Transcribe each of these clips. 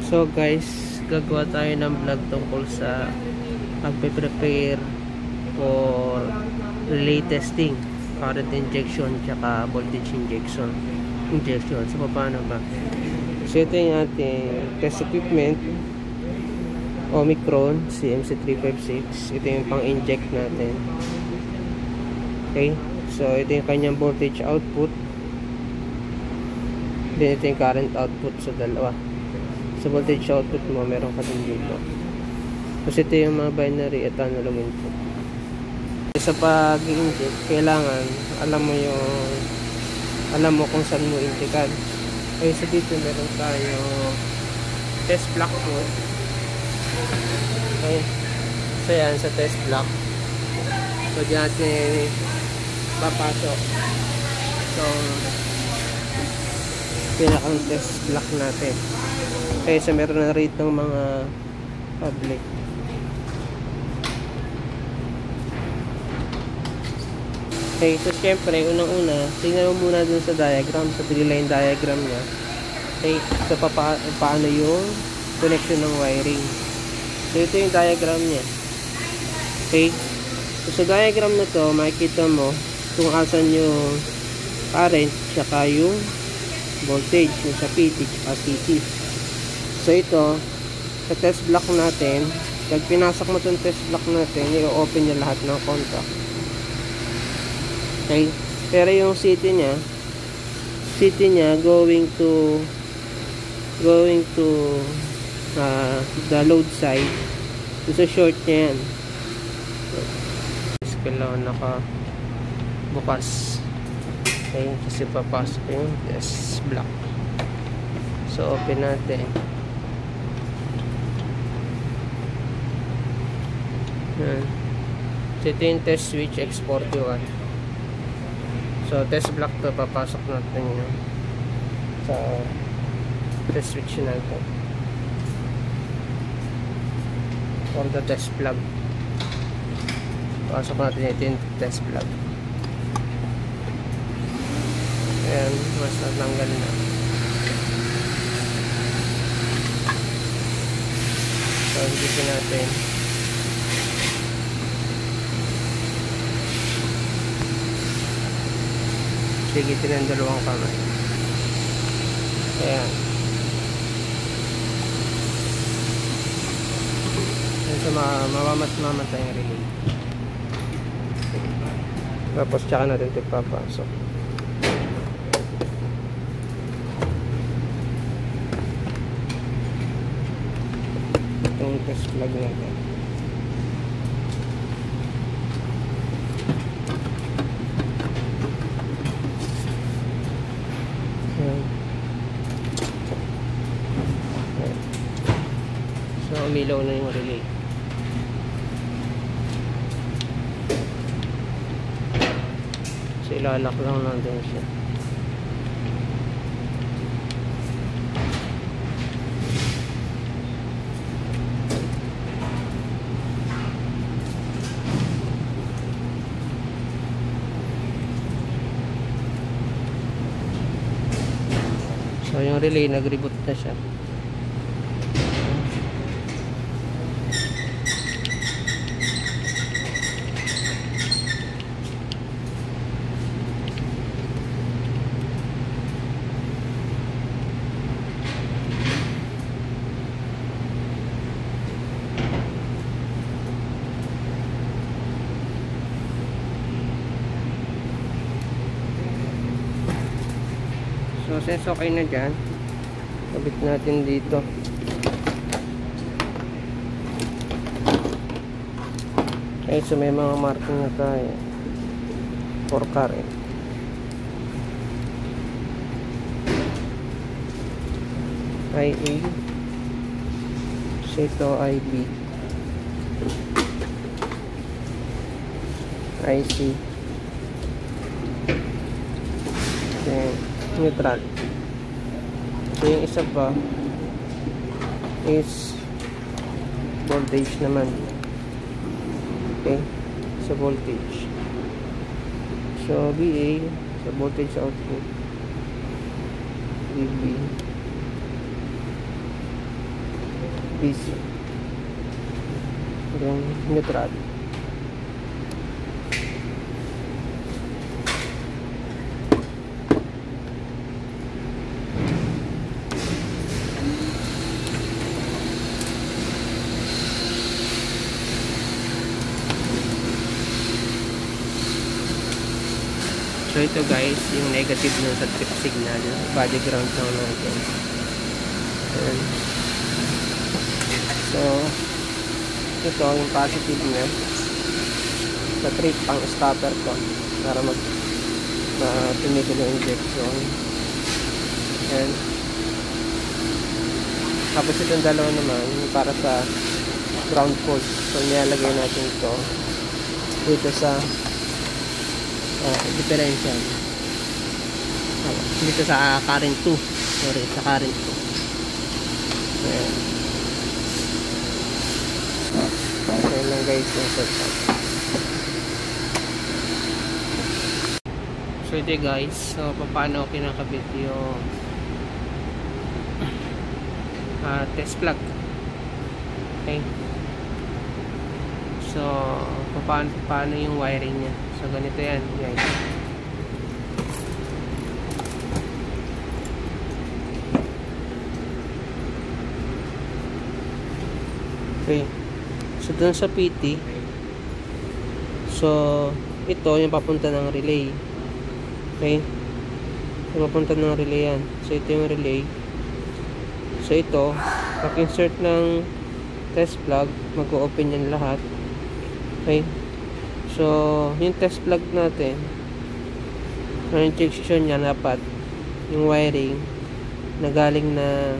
So guys, gagawa tayo ng vlog tungkol sa pagpe-prepare for relay testing, current injection, tsaka voltage injection. So paano ba? So ito yung ating test equipment, Omicron CMC356. Ito yung pang-inject natin. Okay, so ito yung kanyang voltage output, then ito yung current output sa dalawa. Sa voltage output mo, meron ka din dito. Kasi ito yung mga binary at analog input. Sa pag-inject, kailangan alam mo kung saan mo injectan. Kaya sa dito meron tayo test block mo. Okay, so yan sa test block. So diyan natin papasok so pinakang test block natin. Okay, so meron na rito ng mga public. Okay, so syempre unang-una tingnan mo muna dun sa diagram, sa line diagram nya. Okay, so paano yung connection ng wiring. So ito yung diagram nya. Okay, so sa diagram na to makikita mo kung asan yung current tsaka yung voltage yung sa PT tsaka CT. So ito sa test block natin, pag pinasok mo itong test block natin, i-open niya lahat ng contact. Okay, pero yung CT nya going to the load side. So short niya yan. Kailangan nakabukas. Okay, kasi papasok yung test block. So open natin. Yan. So ito yung test switch X41. So test block to, papasok natin yun sa test switch natin or the test plug. Pasok natin ito yung test plug. Ayan, mas natanggal na. So higipin natin. Sigitin ang dalawang kamay. Ayan. So mamamatay yung relay. Tapos tsaka natin ito papasok. Itong test plug natin. So umilaw na yung relay. So ilalak lang natin siya. So yung relay nag-reboot na siya. So since okay na dyan, kabit natin dito. Okay, so may mga marking na tayo for current. IA, so ito IB, IC, then neutral. So yung isa pa is voltage naman. Okay, so voltage. So VA, so voltage output, VB, PC. Then neutral. So ito guys, yung negative nun sa trip signal, body ground lang natin. Ayan. So ito yung positive niya sa trip ang stopper ko para tumigil yung injection. Ayan. Tapos itong dalawa naman para sa ground fault. So nilalagay natin ito dito sa differential dito sa current 2, sorry, sa current 2. Ayan. Ayan lang guys yung setup. So ito guys, so paano kinakabit yung test plug. Okay, so paano yung wiring nya. So ganito yan guys. Okay, so dun sa PT, so ito yung papunta ng relay. Okay, yung papunta ng relay yan. So ito yung relay. So ito, pag-insert ng test plug, mag-o-open yan lahat. Okay, so yung test plug natin, ang injection niya dapat yung wiring na galing na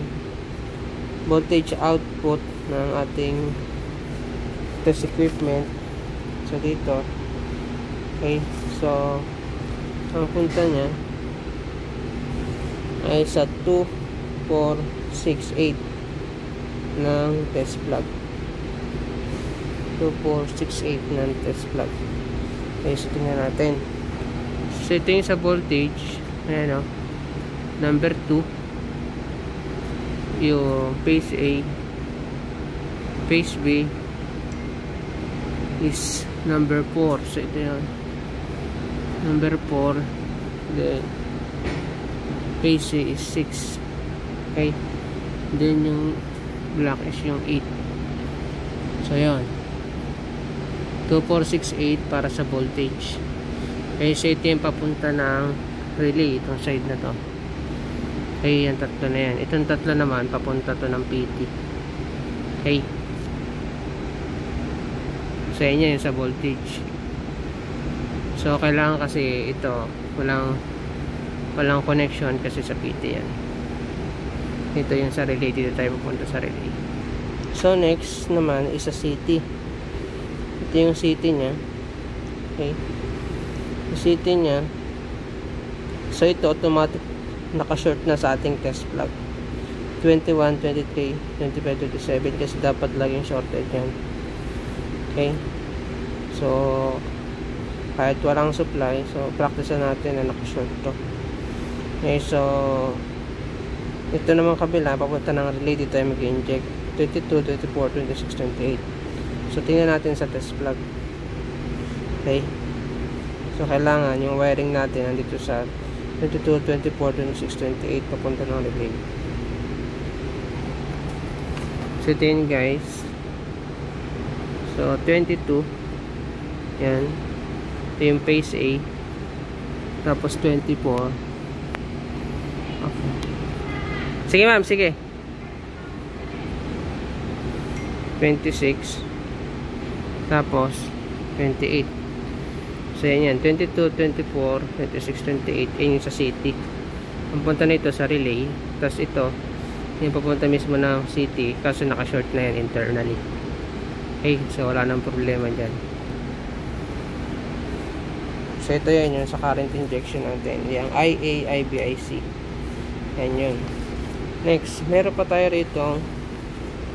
voltage output ng ating test equipment. So dito, okay, so ang punta niya ay sa 2468 ng test plug. 2468 ng test plug. Okay, so tingnan natin. So ito yung sa voltage, ayan o, number 2 yung phase A, phase B is number 4. So ito yun, number 4, then phase C is 6. Okay, then yung black is yung 8. So yun, 2468 para sa voltage. Okay, so ito yung papunta ng relay, itong side na to. Okay, yung tatlo na yan. Itong tatlo naman papunta to ng PT. Okay, so yan yung sa voltage. So kailangan kasi ito walang connection kasi sa PT yan. Ito yung sa relay, dito tayo pupunta sa relay. So next naman is sa CT. Ito yung CT nya. Okay, yung CT nya, so ito automatic naka-short na sa ating test plug 21, 23, 25, 27 kasi dapat laging shorted yan. Okay, so kahit walang supply, so practice natin na naka-short to. Okay, so ito naman kabila, papunta ng relay, dito tayo mag-inject 22, 24, 26, 28. So tingnan natin sa test plug. Okay, so kailangan yung wiring natin nandito sa 22, 24, 26, 28 papunta ng relay. So ito yun guys. So 22, yan, ito yung phase A, tapos 24. Okay, sige ma'am, sige, 26, tapos 28. So yan yan, 22, 24, 26, 28. Yan yung sa city. Ang punta na ito sa relay. Tapos ito yung papunta mismo ng city, kaso naka-short na yan internally. Okay, so wala nang problema dyan. So ito yan yung sa current injection natin, yung IA, IB, IC. Yan yun. Next, meron pa tayo rito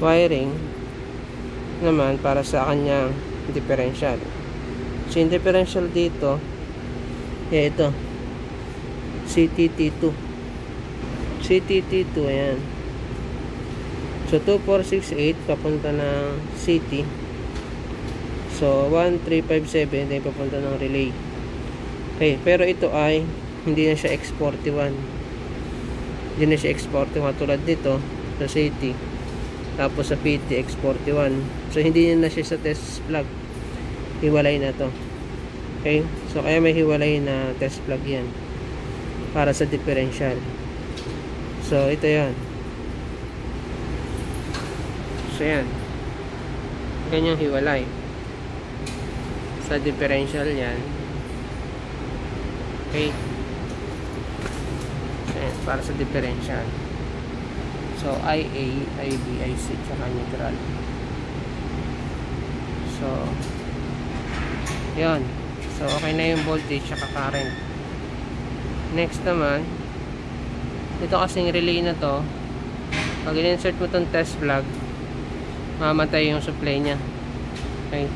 wiring naman para sa kanyang differential. So yung differential dito, ito CTT2. CTT2, ayan. So 2468 papunta ng city. So 1357 ay papunta ng relay. Okay, pero ito ay hindi na siya X41. Hindi na siya X41 tulad dito sa city. Tapos sa PT X41. So hindi na siya sa test plug. Hiwalay na to. Okay? So kaya may hiwalay na test plug yan para sa differential. So ito yan. So yan. Ganyang hiwalay. Sa differential yan. Okay. So yan. Para sa differential. So IA, IB, IC, tsaka neutral. So yan. So okay na yung voltage tsaka current. Next naman, ito kasing relay na to, pag in-insert mo tong test plug, mamatay yung supply nya. Okay,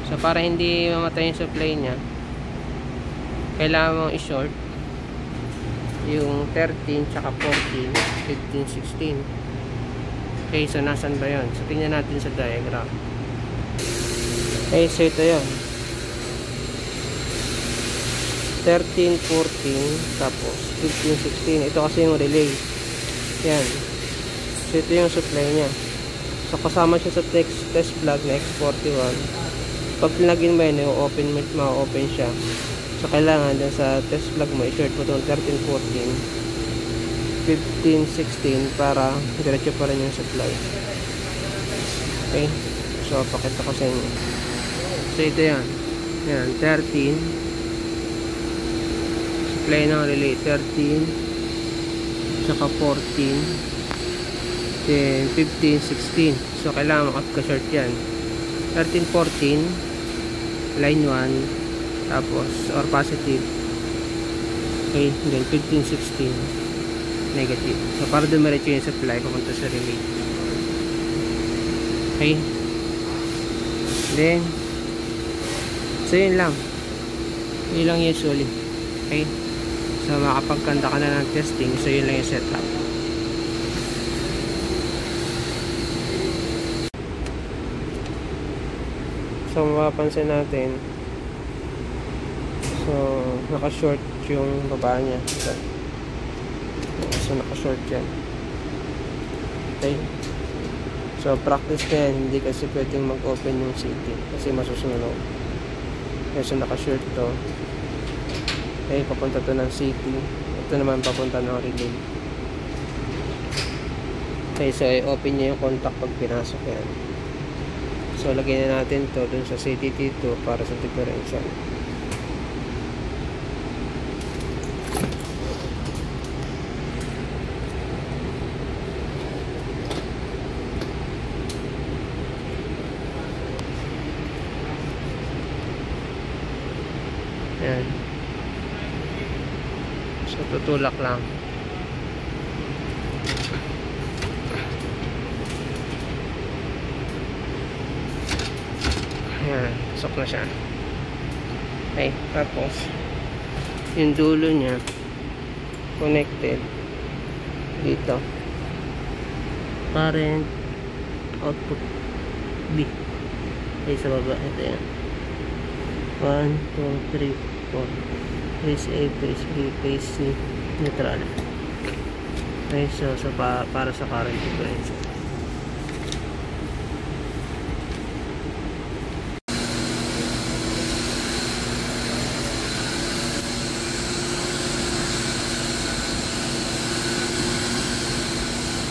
so para hindi mamatay yung supply nya, kailangan mong i-short yung 13 tsaka 14, 15, 16. Okay, so nasan ba yun? So tingnan natin sa diagram. Okay, so ito yun, 13, 14, tapos 15, 16. Ito kasi yung relay. Yan. So ito yung supply nya. So kasama siya sa test plug na X41. Pag plug-in mo yun, ma-open siya. So kailangan dyan sa test plug mo, i-short mo itong 13, 14, 15, 16 para diretso pa rin yung supply. Okay. So pakita ko sa inyo. So ito yan. Yan, 13. Supply ng relay 13, saka 14, then 15, 16. So kailangan makapka-short yan. 13, 14 line 1, tapos or positive. Okay, then 15, 16 negative. So para dumiretso yung supply papunta sa relay. Okay, then so yun lang usually. Okay, so makapagkanda ka na ng testing. So yun lang yung setup. So mapapansin natin, so naka-short yung baba nya. So naka-short yan. Okay, so practice na yan. Hindi kasi pwedeng mag-open yung city kasi masusunog. Okay, so naka-short to. Okay, papunta to ng city. Ito naman papunta ng relay. Okay, so i-open niya yung contact pag pinasok yan. So lagyan na natin to dun sa CTT2 para sa differential. Yan. So tutulak lang. Ayan, pasok na siya. Okay, tapos yung dulo niya connected dito. Current output B. Okay, sa baba ito yan. 1, 2, 3, 4. Phase A, phase B, phase C, neutral. Okay, so para sa current differential.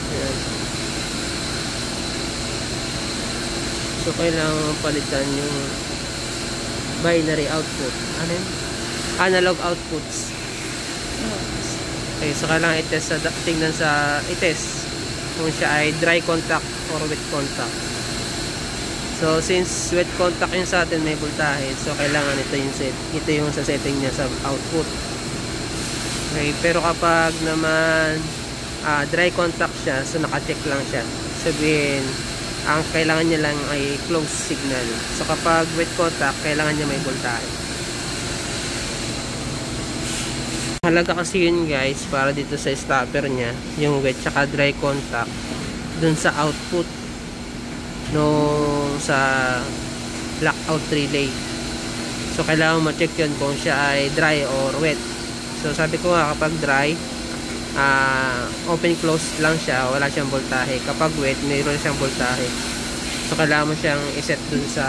Ayan. So kailangan palitan yung binary output. Ano yun? Analog outputs. Okay, so kailangan i-test tingnan sa i-test kung siya ay dry contact or wet contact. So since wet contact yung sa atin may voltahe, so kailangan ito yung sa setting niya sa output. Okay, pero kapag naman dry contact siya, so naka-check lang siya. Sabihin, ang kailangan niya lang ay close signal. So kapag wet contact, kailangan niya may voltahe. Halaga kasi yun guys, para dito sa stopper nya, yung wet tsaka dry contact, dun sa output no sa lockout relay. So kailangan ma-check yun kung siya ay dry or wet. So sabi ko nga, kapag dry, open close lang siya, wala siyang voltahe. Kapag wet, mayroon siyang voltahe. So kailangan mo siyang iset dun sa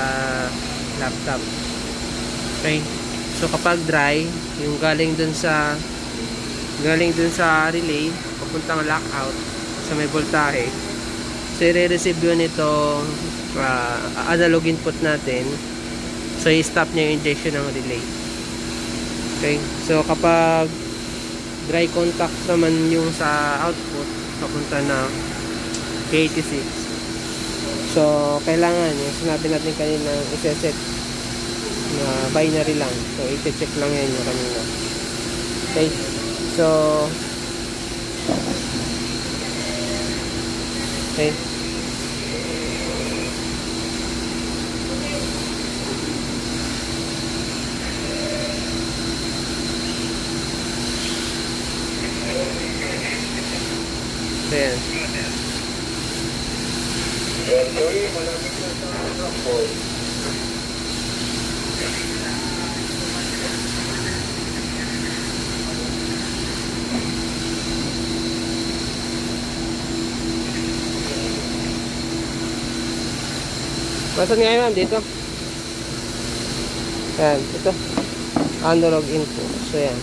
laptop. Okay, so kapag dry, yung galing dun sa relay papuntang lockout sa may voltahe, so i-receive yun ito analog input natin. So i-stop niya yung injection ng relay. Okay, so kapag dry contact naman yung sa output papunta na K86, so kailangan yung sinabi natin kanina i-set na binary lang. So i-check lang yan yung kanina. Okay, so okay, ayan. Masan nga yun, ma'am? Dito. Ayan, ito. Analog input. So, yan.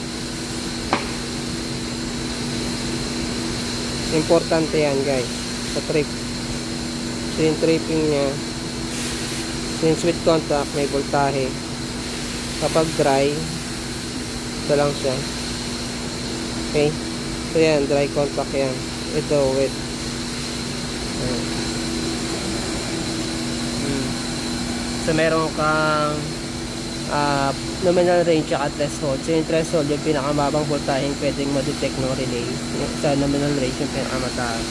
Importante yan, guys. Sa trip. So, yung tripping niya, since with contact, may voltahe. Kapag dry, ito lang siya. Okay? So, yan. Dry contact yan. Ito, wet. Ayan. So meron kang nominal range at threshold. So yung threshold, yung pinakamabang voltahe pwedeng ma-detect ng relay. Sa nominal range, yung pinakamataas.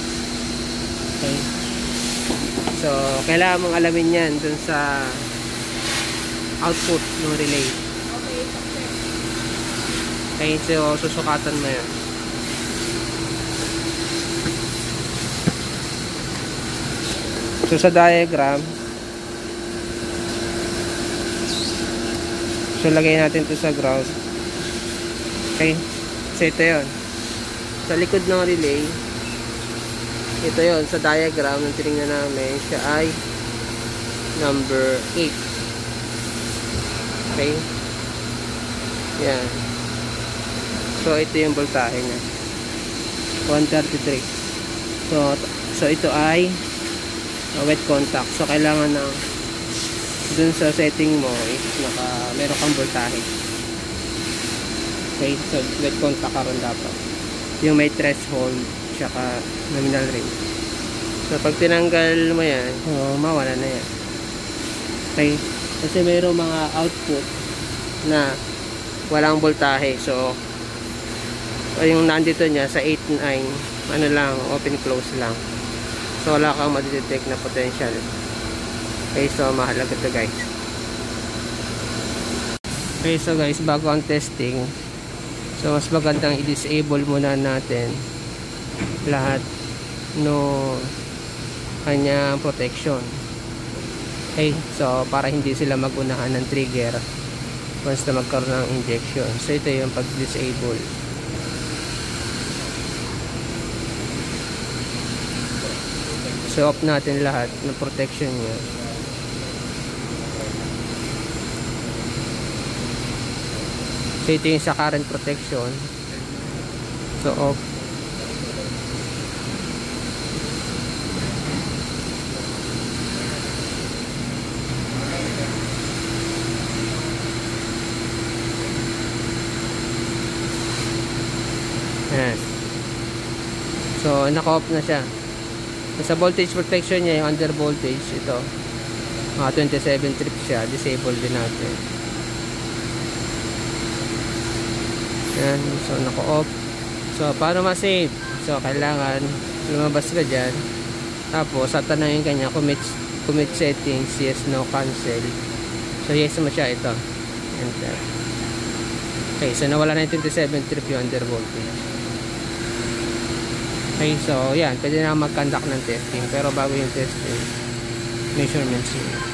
Okay, so kailangan mong alamin yan dun sa output ng relay. Okay, so susukatan mo yan. So sa diagram, so lagay natin ito sa ground. Okay, so ito yun sa likod ng relay. Ito yun sa diagram na tinignan namin, siya ay number 8. Okay, yan. So ito yung voltahe nya, 133. So ito ay wet contact. So kailangan ng dun sa setting mo is meron kang voltahe. Okay, so wet contact ka rin dapat. Yung may threshold tsaka nominal range. So pag tinanggal mo yan, mawala na yan. Okay, kasi mayroong mga output na walang voltahe. So yung nandito niya sa 8-9, ano lang, open close lang. So wala kang madidetect na potential. Okay, so mahalaga ito, guys. Okay, so guys, bago ang testing, so mas magandang i-disable muna natin lahat no kanyang protection. Okay, so para hindi sila magunahan ng trigger once na magkaroon ng injection. So ito yung pag-disable. So off natin lahat ng protection niya. So ito yung sa current protection. So off. Ayan. So naka-off na siya. Sa voltage protection niya, yung under voltage, ito 27 trips siya, disable din natin. Yan, so naka-off. So para ma-save, so kailangan lumabas ka dyan, tapos tatanungin ka niya commit settings, yes, no, cancel. So yes mo siya, ito enter. Okay, so nawala na yung 27 trip yung under voltage. Okay, so yan, pwede na mag-conduct ng testing. Pero bago yung testing, measurements nyo.